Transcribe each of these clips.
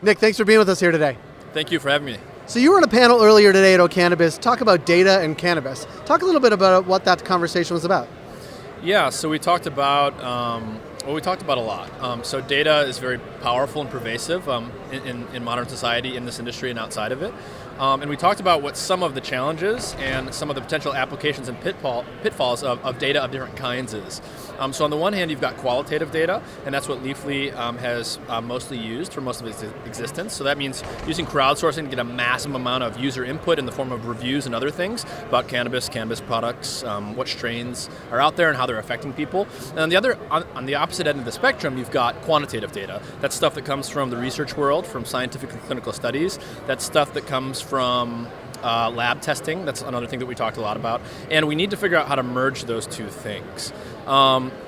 Nick, thanks for being with us here today. Thank you for having me. So you were on a panel earlier today at Cannabis. Talk about data and cannabis. Talk a little bit about what that conversation was about. Yeah, so we talked about a lot. So data is very powerful and pervasive in modern society, in this industry and outside of it. And we talked about what some of the challenges and some of the potential applications and pitfalls of data of different kinds is. So on the one hand, you've got qualitative data, and that's what Leafly has mostly used for most of its existence. So that means using crowdsourcing to get a massive amount of user input in the form of reviews and other things about cannabis products, what strains are out there and how they're affecting people. And on the opposite end of the spectrum, you've got quantitative data. That's stuff that comes from the research world, from scientific and clinical studies. That's stuff that comes from lab testing. That's another thing that we talked a lot about. And we need to figure out how to merge those two things.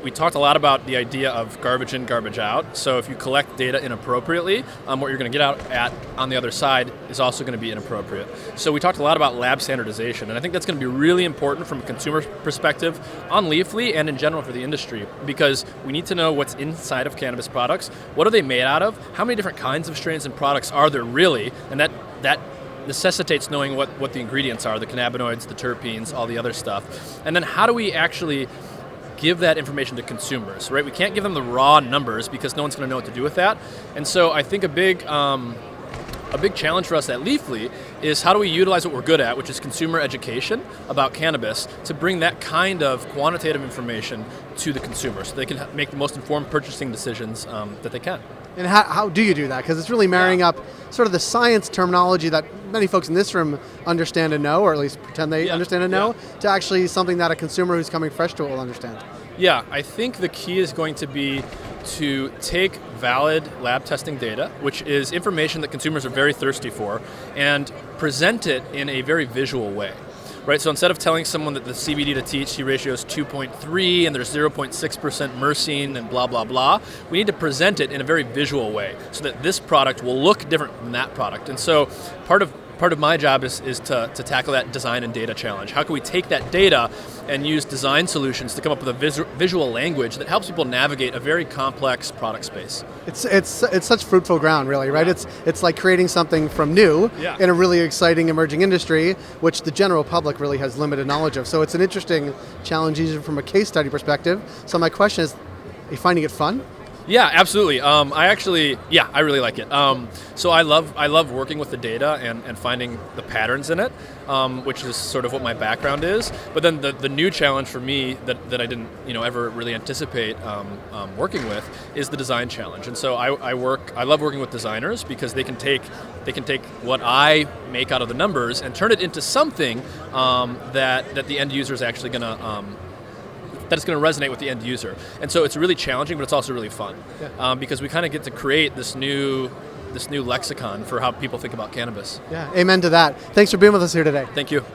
We talked a lot about the idea of garbage in, garbage out. So if you collect data inappropriately, what you're going to get out at on the other side is also going to be inappropriate. So we talked a lot about lab standardization, and I think that's going to be really important from a consumer perspective on Leafly and in general for the industry, because we need to know what's inside of cannabis products. What are they made out of? How many different kinds of strains and products are there really? And that necessitates knowing what the ingredients are, the cannabinoids, the terpenes, all the other stuff. And then how do we actually give that information to consumers, right? We can't give them the raw numbers because no one's going to know what to do with that. And so I think a big challenge for us at Leafly is how do we utilize what we're good at, which is consumer education about cannabis, to bring that kind of quantitative information to the consumer so they can make the most informed purchasing decisions that they can. And how do you do that? Because it's really marrying up sort of the science terminology that many folks in this room understand and know, or at least pretend they understand and know, to actually something that a consumer who's coming fresh to it will understand. Yeah, I think the key is going to be to take valid lab testing data, which is information that consumers are very thirsty for, and present it in a very visual way. Right, so instead of telling someone that the CBD to THC ratio is 2.3 and there's 0.6% myrcene and blah, blah, blah, we need to present it in a very visual way so that this product will look different from that product. And so part of my job is to tackle that design and data challenge. How can we take that data and use design solutions to come up with a visual language that helps people navigate a very complex product space? It's such fruitful ground, really, right? Yeah. It's like creating something from new in a really exciting emerging industry, which the general public really has limited knowledge of. So it's an interesting challenge, even from a case study perspective. So my question is, are you finding it fun? Yeah, absolutely. I really like it. So I love working with the data and finding the patterns in it, which is sort of what my background is. But then the new challenge for me that I didn't ever really anticipate working with is the design challenge. And so I love working with designers because they can take what I make out of the numbers and turn it into something that the end user is actually going to that it's going to resonate with the end user. And so it's really challenging, but it's also really fun because we kind of get to create this new lexicon for how people think about cannabis. Yeah, amen to that. Thanks for being with us here today. Thank you.